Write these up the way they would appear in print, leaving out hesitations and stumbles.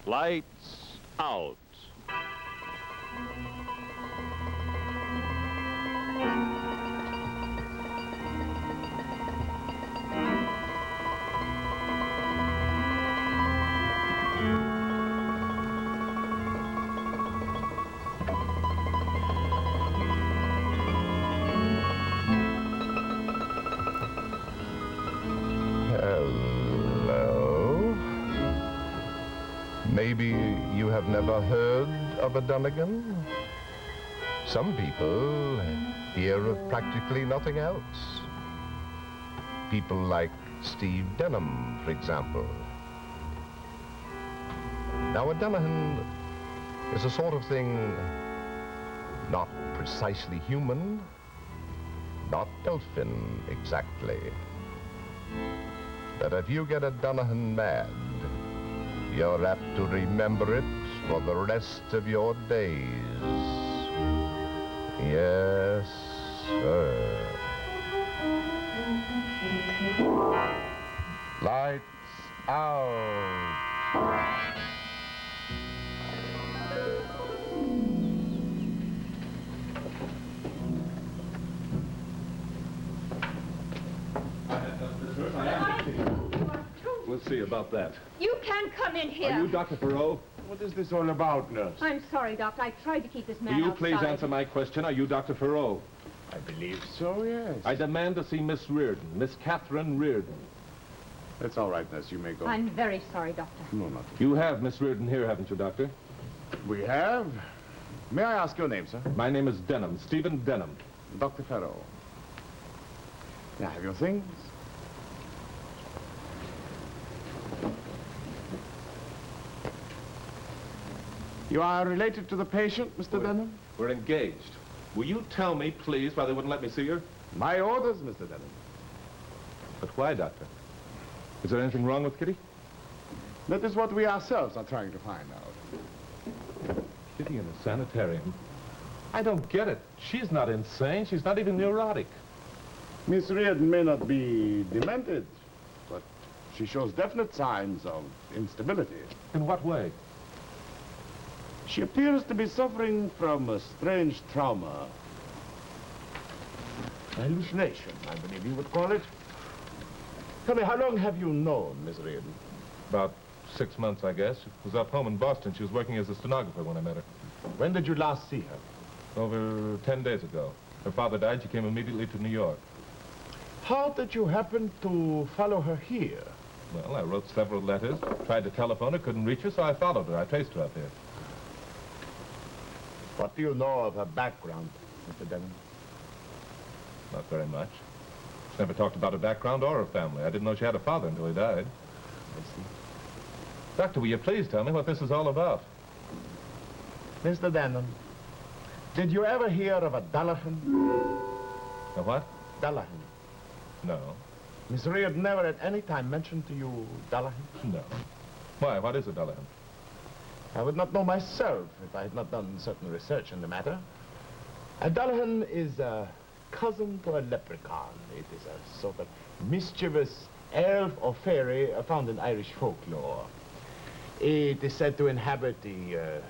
Lights out. Hello. Maybe you have never heard of a Dullagham? Some people hear of practically nothing else. People like Steve Denham, for example. Now, a Dullagham is a sort of thing not precisely human, not elfin exactly. But if you get a Dullagham mad, you're apt to remember it for the rest of your days. Yes, sir. Lights out. We'll see about that. You can't come in here. Are you Dr. Perot? What is this all about, nurse? I'm sorry, Doctor. I tried to keep this man Will you outside. please answer my question? Are you Dr. Perot? I believe so, yes. I demand to see Miss Reardon, Miss Catherine Reardon. That's all right, nurse. You may go. I'm very sorry, Doctor. No, not. You have Miss Reardon here, haven't you, Doctor? We have. May I ask your name, sir? My name is Denham, Stephen Denham. Dr. Farrow. Now, have your things? You are related to the patient, Mr. Denham? We're engaged. Will you tell me, please, why they wouldn't let me see her? My orders, Mr. Denham. But why, Doctor? Is there anything wrong with Kitty? That is what we ourselves are trying to find out. Kitty in a sanitarium? I don't get it. She's not insane. She's not even neurotic. Miss Reardon may not be demented, but she shows definite signs of instability. In what way? She appears to be suffering from a strange trauma. Hallucination, I believe you would call it. Tell me, how long have you known Miss Reardon? About 6 months, I guess. She was up home in Boston. She was working as a stenographer when I met her. When did you last see her? Over 10 days ago. Her father died. She came immediately to New York. How did you happen to follow her here? Well, I wrote several letters, tried to telephone her, couldn't reach her, so I followed her. I traced her up here. What do you know of her background, Mr. Denham? Not very much. She never talked about her background or her family. I didn't know she had a father until he died. I see. Doctor, will you please tell me what this is all about? Mr. Denham, did you ever hear of a Dullaghan? A what? Dullaghan. No. Miss Reardon never at any time mentioned to you Dullaghan? No. Why? What is a Dullagham? I would not know myself if I had not done certain research in the matter. A Dullaghan is a cousin to a leprechaun. It is a sort of mischievous elf or fairy found in Irish folklore. It is said to inhabit the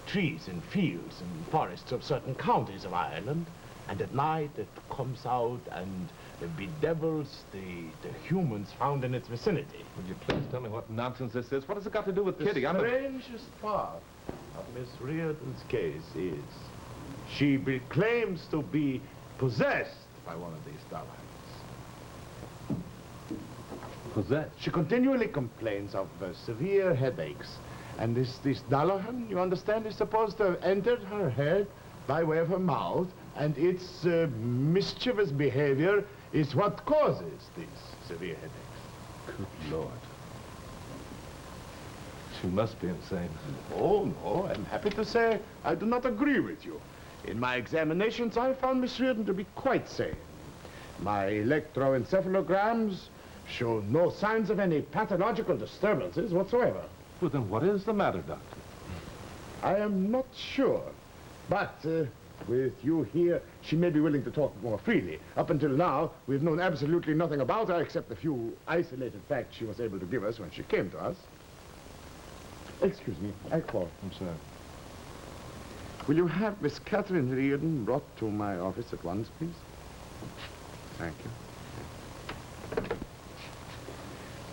trees and fields and forests of certain counties of Ireland, and at night it comes out and bedevils the humans found in its vicinity. Would you please tell me what nonsense this is? What has it got to do with Kitty? The strangest part of Miss Reardon's case is she claims to be possessed by one of these Dullaghans. Possessed? She continually complains of severe headaches. And this Dullaghan, you understand, is supposed to have entered her head by way of her mouth, and its mischievous behavior is what causes these severe headaches. Good Lord. She must be insane. Oh, no, I'm happy to say I do not agree with you. In my examinations, I found Miss Reardon to be quite sane. My electroencephalograms show no signs of any pathological disturbances whatsoever. Well, then what is the matter, Doctor? I am not sure, but with you here, she may be willing to talk more freely. Up until now, we've known absolutely nothing about her except the few isolated facts she was able to give us when she came to us. Excuse me, I call. I'm sorry. Will you have Miss Catherine Reardon brought to my office at once, please? Thank you.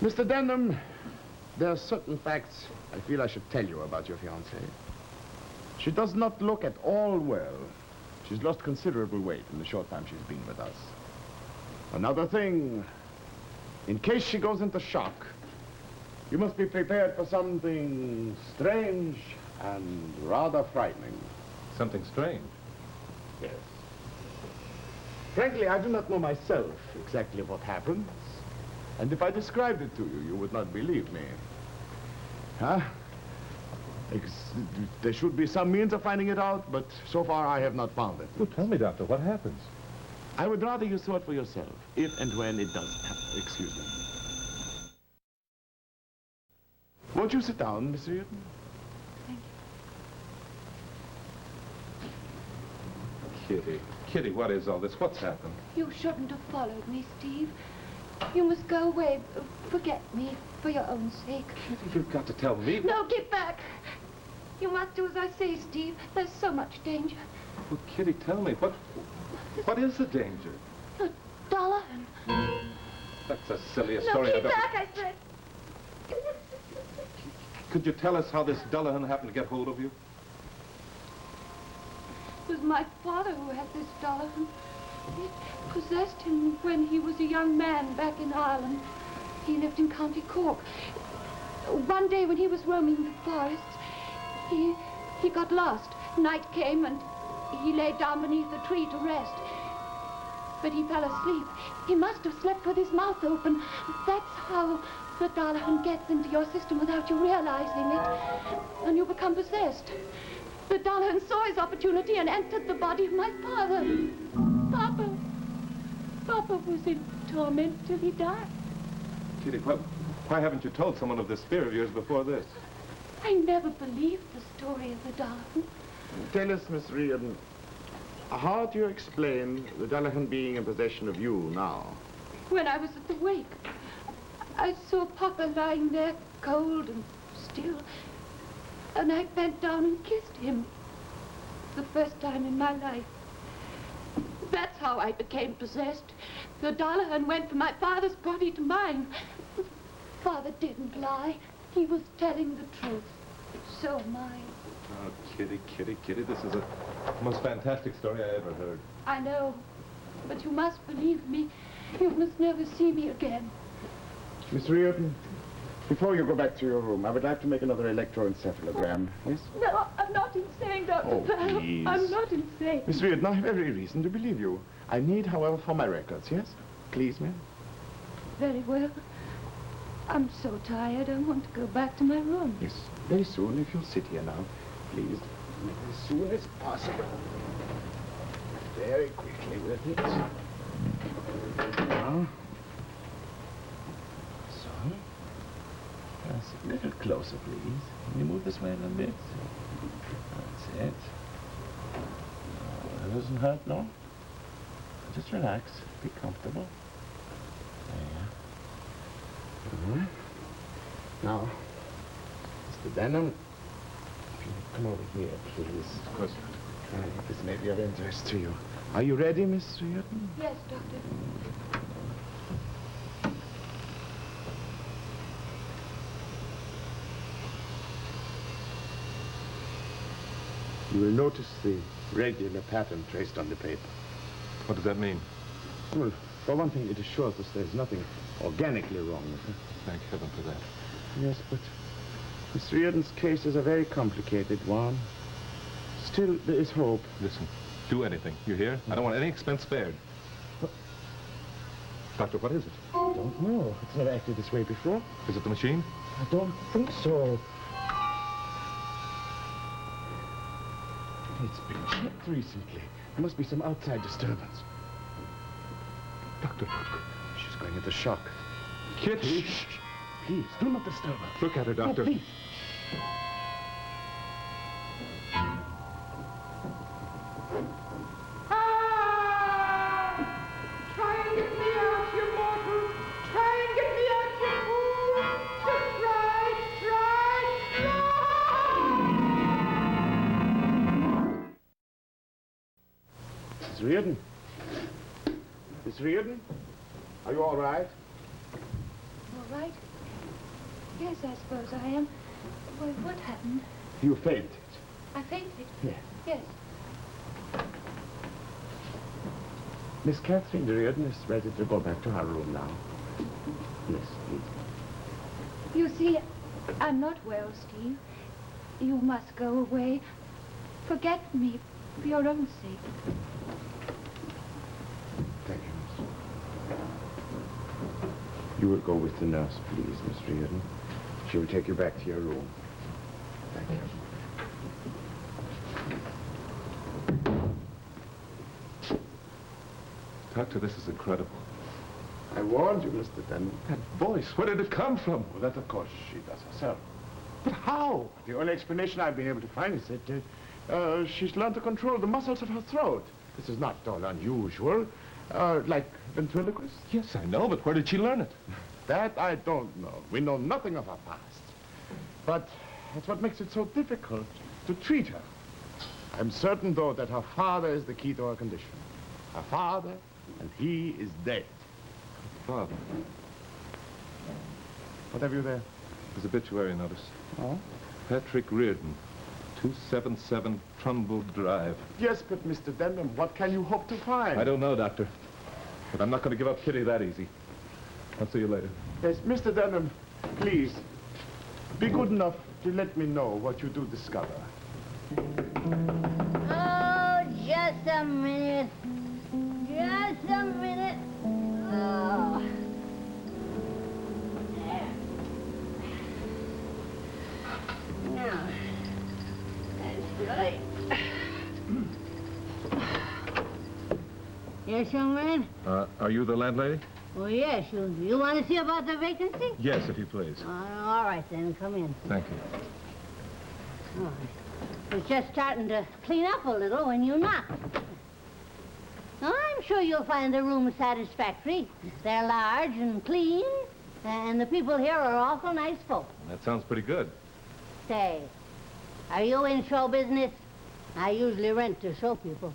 Mr. Denham, there are certain facts I feel I should tell you about your fiancée. She does not look at all well. She's lost considerable weight in the short time she's been with us. Another thing, in case she goes into shock, you must be prepared for something strange and rather frightening. Something strange. Yes. Frankly, I do not know myself exactly what happens. And if I described it to you, you would not believe me. Huh? There should be some means of finding it out, but so far I have not found it. Well, tell me, Doctor, what happens? I would rather you saw it for yourself, if and when it does happen. Excuse me. Won't you sit down, Miss Reardon? Thank you. Kitty. Kitty, what is all this? What's happened? You shouldn't have followed me, Steve. You must go away. Forget me, for your own sake. Kitty, you've got to tell me. No, get back. You must do as I say, Steve. There's so much danger. Well, Kitty, tell me, what is the danger? Dullaghan. That's the silliest No, story keep I've ever... back, I said. Could you tell us how this Dullagham happened to get hold of you? It was my father who had this Dullaghan. It possessed him when he was a young man back in Ireland. He lived in County Cork. One day when he was roaming the forests, he got lost. Night came and he lay down beneath a tree to rest. But he fell asleep. He must have slept with his mouth open. That's how the Dullaghan gets into your system without you realizing it. And you become possessed. The Dullaghan saw his opportunity and entered the body of my father. Papa was in torment till he died. Kitty, why haven't you told someone of this fear of yours before this? I never believed the story of the Dullaghan. Tell us, Miss Reardon, how do you explain the Dullaghan being in possession of you now? When I was at the wake, I saw Papa lying there cold and still, and I bent down and kissed him. The first time in my life. That's how I became possessed. The Dullaghan went from my father's body to mine. Father didn't lie. He was telling the truth. So am I. Oh, Kitty, Kitty, Kitty, this is the most fantastic story I ever heard. I know, but you must believe me. You must never see me again. Miss Reardon, before you go back to your room, I would like to make another electroencephalogram. Yes? No, I'm not insane, Dr. Oh, Powell. please. I'm not insane. Miss Reardon, I have every reason to believe you. I need, however, for my records, yes? Please, ma'am. Very well. I'm so tired, I want to go back to my room. Yes, very soon, if you'll sit here now, please. As soon as possible. Very quickly with it. Now. So. Yes, a little closer, please. Can you move this way a little bit? That's it. That doesn't hurt, no? Just relax. Be comfortable. There. Now, Mr. Denham, if you come over here, please. Of course. This may be of interest to you. Are you ready, Miss Reardon? Yes, Doctor. You will notice the regular pattern traced on the paper. What does that mean? Well, for one thing, it assures us there's nothing organically wrong with her. Thank heaven for that. Yes, but Miss Reardon's case is a very complicated one. Still, there is hope. Listen, do anything. You hear? I don't want any expense spared. Doctor, what is it? I don't know. It's never acted this way before. Is it the machine? I don't think so. It's been checked recently. There must be some outside disturbance. Doctor, look. She's going into shock. Kitty! Shh. Please, do not disturb her. Look at her, Doctor. No, please. Try and get me out, you mortal. Try and get me out, you fool. Just try. Miss Reardon? Miss Reardon? Are you all right? All right? Yes, I suppose I am. Why, what happened? You fainted. I fainted? Yes. Yes. Miss Catherine Reardon is ready to go back to her room now. Yes, please. You see, I'm not well, Steve. You must go away. Forget me for your own sake. Thank you, Miss. You will go with the nurse, please, Miss Reardon. She will take you back to your room. Thank you. Doctor, this is incredible. I warned you, Mr. Denman. That voice, where did it come from? Well, that, of course, she does herself. But how? The only explanation I've been able to find is that she's learned to control the muscles of her throat. This is not at all unusual. Like ventriloquist? Yes, I know, but where did she learn it? That I don't know. We know nothing of her past. But that's what makes it so difficult to treat her. I'm certain, though, that her father is the key to her condition. Her father, and he is dead. Father. What have you there? His obituary notice. Oh? Patrick Reardon, 277 Trumbull Drive. Yes, but Mr. Denman, what can you hope to find? I don't know, Doctor. But I'm not going to give up Kitty that easy. I'll see you later. Yes, Mr. Denman, please, be good enough to let me know what you do discover. Oh, just a minute. Just a minute. Oh. There. Now, that's right. Yes, young man? Are you the landlady? Oh, yes. You want to see about the vacancy? Yes, if you please. All right, then. Come in. Thank you. Oh, I was just starting to clean up a little when you knocked. Oh, I'm sure you'll find the room satisfactory. They're large and clean, and the people here are awful nice folk. That sounds pretty good. Say, are you in show business? I usually rent to show people.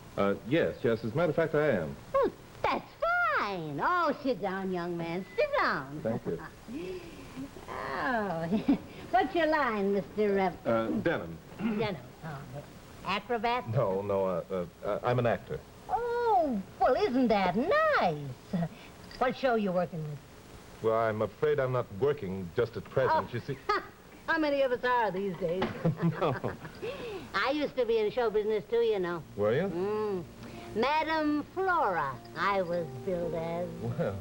Yes. As a matter of fact, I am. Oh, that's fine. Oh, sit down, young man. Sit down. Thank you. Oh, what's your line, Mr. Denham. Denham? Oh, acrobat? No, I'm an actor. Oh, well, isn't that nice? What show you working with? Well, I'm afraid I'm not working just at present, you see. How many of us are these days? No. I used to be in show business, too, you know. Were you? Madam Flora, I was billed as. Well.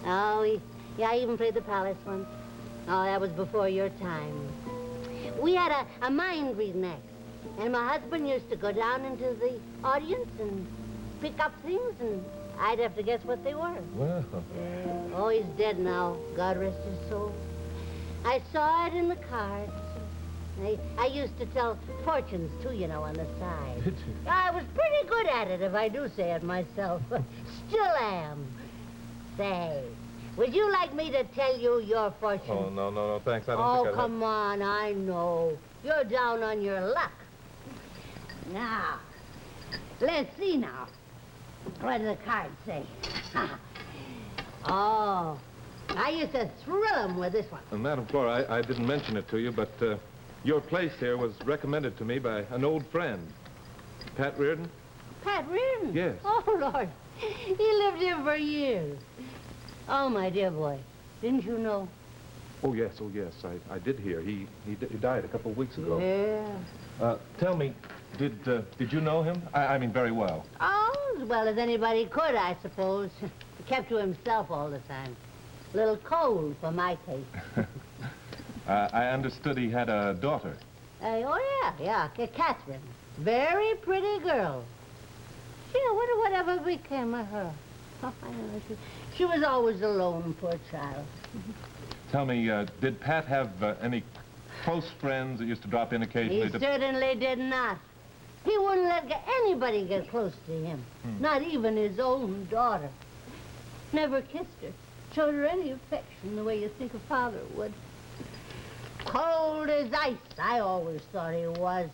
Oh, yeah, I even played the palace once. Oh, that was before your time. We had a mind reading act. And my husband used to go down into the audience and pick up things, and I'd have to guess what they were. Well. Oh, he's dead now. God rest his soul. I saw it in the cards. I used to tell fortunes, too, you know, on the side. Did you? I was pretty good at it, if I do say it myself. Still am. Say, would you like me to tell you your fortune? Oh, no, thanks. I don't Oh, think I... come on, I know. You're down on your luck. Now, let's see now. What do the cards say? Oh, I used to thrill 'em with this one. Madam Flora, I didn't mention it to you, but your place here was recommended to me by an old friend. Pat Reardon? Pat Reardon? Yes. Oh, Lord. He lived here for years. Oh, my dear boy. Didn't you know? Oh, yes. I did hear. He died a couple of weeks ago. Yeah. Tell me, did you know him? I mean, very well. Oh, as well as anybody could, I suppose. He kept to himself all the time. A little cold for my taste. I understood he had a daughter. Oh, yeah, Catherine. Very pretty girl. Gee, I wonder whatever became of her. Oh, I know. She was always alone, poor child. Tell me, did Pat have any close friends that used to drop in occasionally? He certainly did not. He wouldn't let anybody get close to him. Not even his own daughter. Never kissed her. Showed her any affection the way you think a father would. Cold as ice, I always thought he was.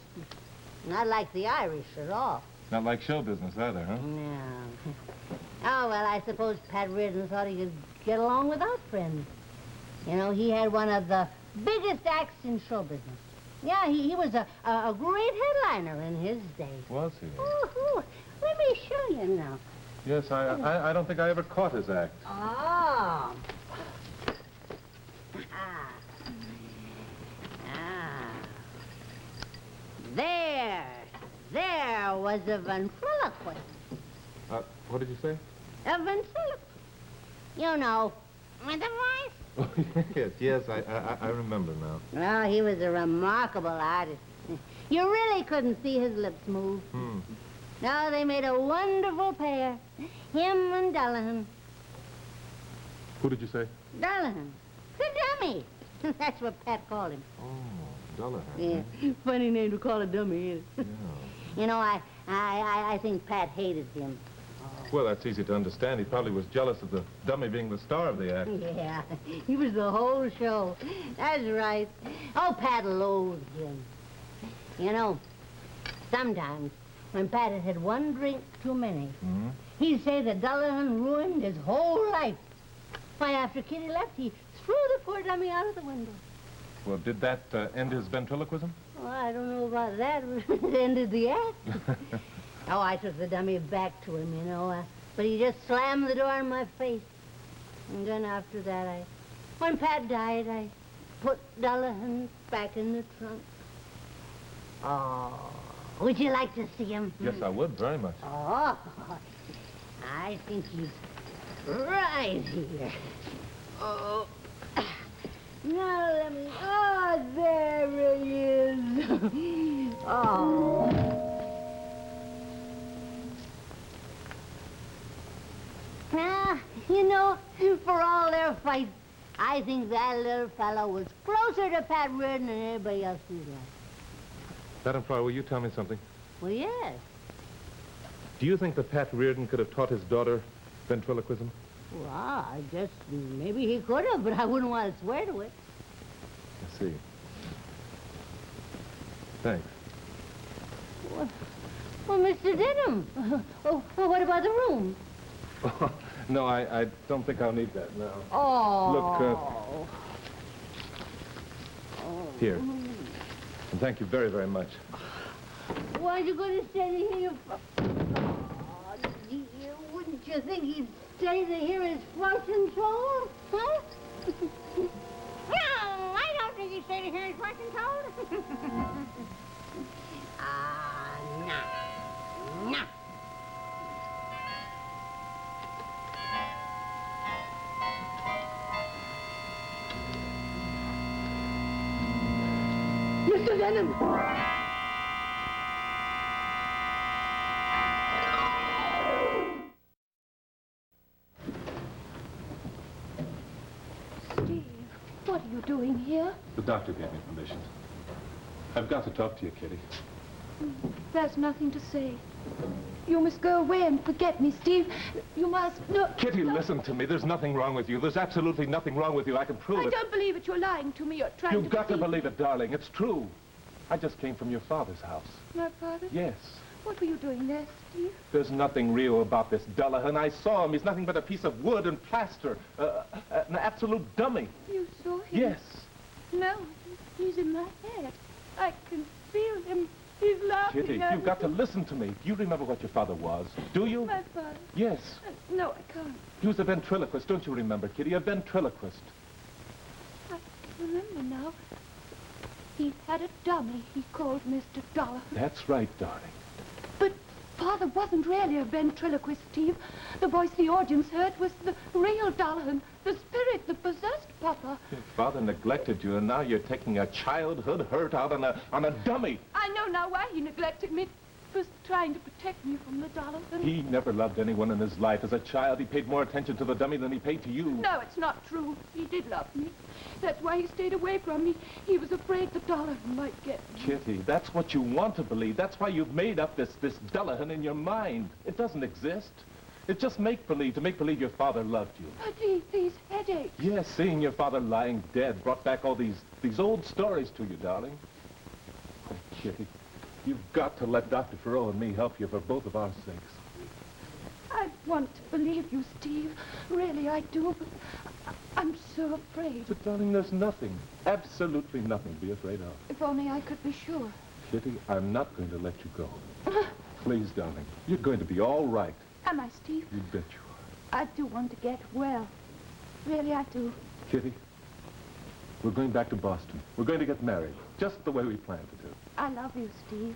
Not like the Irish at all. Not like show business either, huh? No. Oh, well, I suppose Pat Reardon thought he could get along without friends. You know, he had one of the biggest acts in show business. Yeah, he was a great headliner in his day. Was he? Ooh, let me show you now. Yes, I don't think I ever caught his act. Oh. There was a ventriloquist. What did you say? A ventriloquist. You know, with the voice. yes, I remember now. Well, he was a remarkable artist. You really couldn't see his lips move. No, they made a wonderful pair. Him and Dullaghan. Who did you say? Dullaghan. The dummy. That's what Pat called him. Oh, Dullaghan. Yeah. Funny name to call a dummy, isn't it? Yeah. You know, I think Pat hated him. Well, that's easy to understand. He probably was jealous of the dummy being the star of the act. Yeah, he was the whole show. That's right. Oh, Pat loathed him. You know, sometimes when Pat had had one drink too many, he'd say that Dullaghan ruined his whole life. Why, after Kitty left, he threw the poor dummy out of the window. Well, did that end his ventriloquism? Well, I don't know about that. It ended the act. Oh, I took the dummy back to him, you know, but he just slammed the door in my face. And then after that, when Pat died, I put Dullaghan back in the trunk. Oh, would you like to see him? Yes, I would, very much. Oh, I think he's right here. Oh, now let me, oh, there he is. Oh. Now, you know, for all their fights, I think that little fellow was closer to Pat Reardon than anybody else in his life. Madam Fryer, will you tell me something? Well, yes. Do you think that Pat Reardon could have taught his daughter ventriloquism? Well, I guess maybe he could have, but I wouldn't want to swear to it. I see. Thanks. Well, Mr. Denham, what about the room? No, I don't think I'll need that now. Oh. Look, here. And thank you very, very much. Why are you going to stay here? Oh, wouldn't you think he'd stay to hear his fortune told? Huh? No, I don't think he'd stay to hear his fortune told. No. Mr. Denham! Steve, what are you doing here? The doctor gave me permission. I've got to talk to you, Kitty. There's nothing to say. You must go away and forget me, Steve. You must... No, Kitty, no. listen to me. There's nothing wrong with you. There's absolutely nothing wrong with you. I can prove I it. don't believe it. You're lying to me. You're trying to You've got to deceive believe me. it, darling. It's true. I just came from your father's house. My father? Yes. What were you doing there, Steve? There's nothing real about this Dullagham. I saw him. He's nothing but a piece of wood and plaster. An absolute dummy. You saw him? Yes. No, he's in my head. I can feel him. He's laughing Kitty, at you've got to me. listen to me. Do you remember what your father was? Do you? My father? Yes. No, I can't. He was a ventriloquist. Don't you remember, Kitty? A ventriloquist. I remember now. He had a dummy he called Mr. Dullaghan. That's right, darling. But Father wasn't really a ventriloquist, Steve. The voice the audience heard was the real Dullaghan, the spirit that possessed Papa. Your father neglected you, and now you're taking a childhood hurt out on a dummy. I know now why he neglected me. He was trying to protect me from the Dullaghan. He never loved anyone in his life. As a child, he paid more attention to the dummy than he paid to you. No, it's not true. He did love me. That's why he stayed away from me. He was afraid the Dullaghan might get me. Kitty, that's what you want to believe. That's why you've made up this Dullagham in your mind. It doesn't exist. It's just make-believe, to make believe your father loved you. But these headaches. Yes, seeing your father lying dead brought back all these old stories to you, darling. Oh, Kitty, You've got to let Dr. Farrell and me help you for both of our sakes. I want to believe you, Steve. Really, I do, but I'm so afraid. But, darling, there's nothing, absolutely nothing to be afraid of. If only I could be sure. Kitty, I'm not going to let you go. Please, darling. You're going to be all right. Am I, Steve? You bet you are. I do want to get well. Really, I do. Kitty, we're going back to Boston. We're going to get married, just the way we planned to do. I love you, Steve.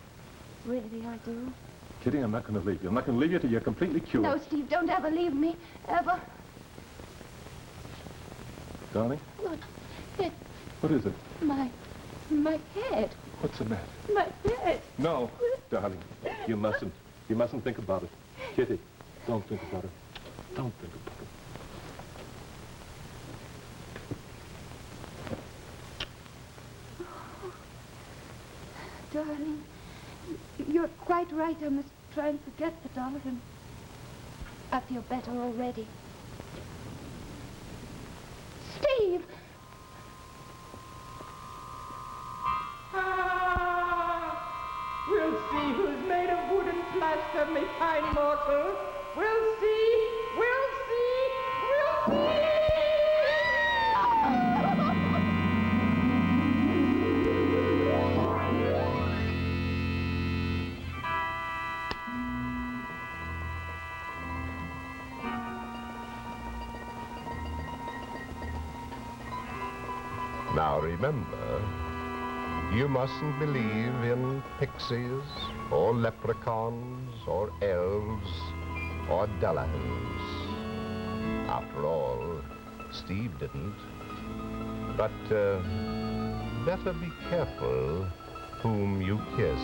Really, I do. Kitty, I'm not going to leave you. I'm not going to leave you till you're completely cured. No, Steve, don't ever leave me. Ever. Darling? What? What is it? My head. What's the matter? My head. No, darling. You mustn't. You mustn't think about it. Kitty, don't think about it. Don't think about it. Darling, you're quite right. I must try and forget the Dullagham. I feel better already. Steve! We'll see who's made of wood and plaster, me kind mortal. We'll see, we'll see, we'll see! Now remember, you mustn't believe in pixies, or leprechauns, or elves, or Dullaghans. After all, Steve didn't. But better be careful whom you kiss.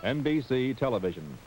NBC Television.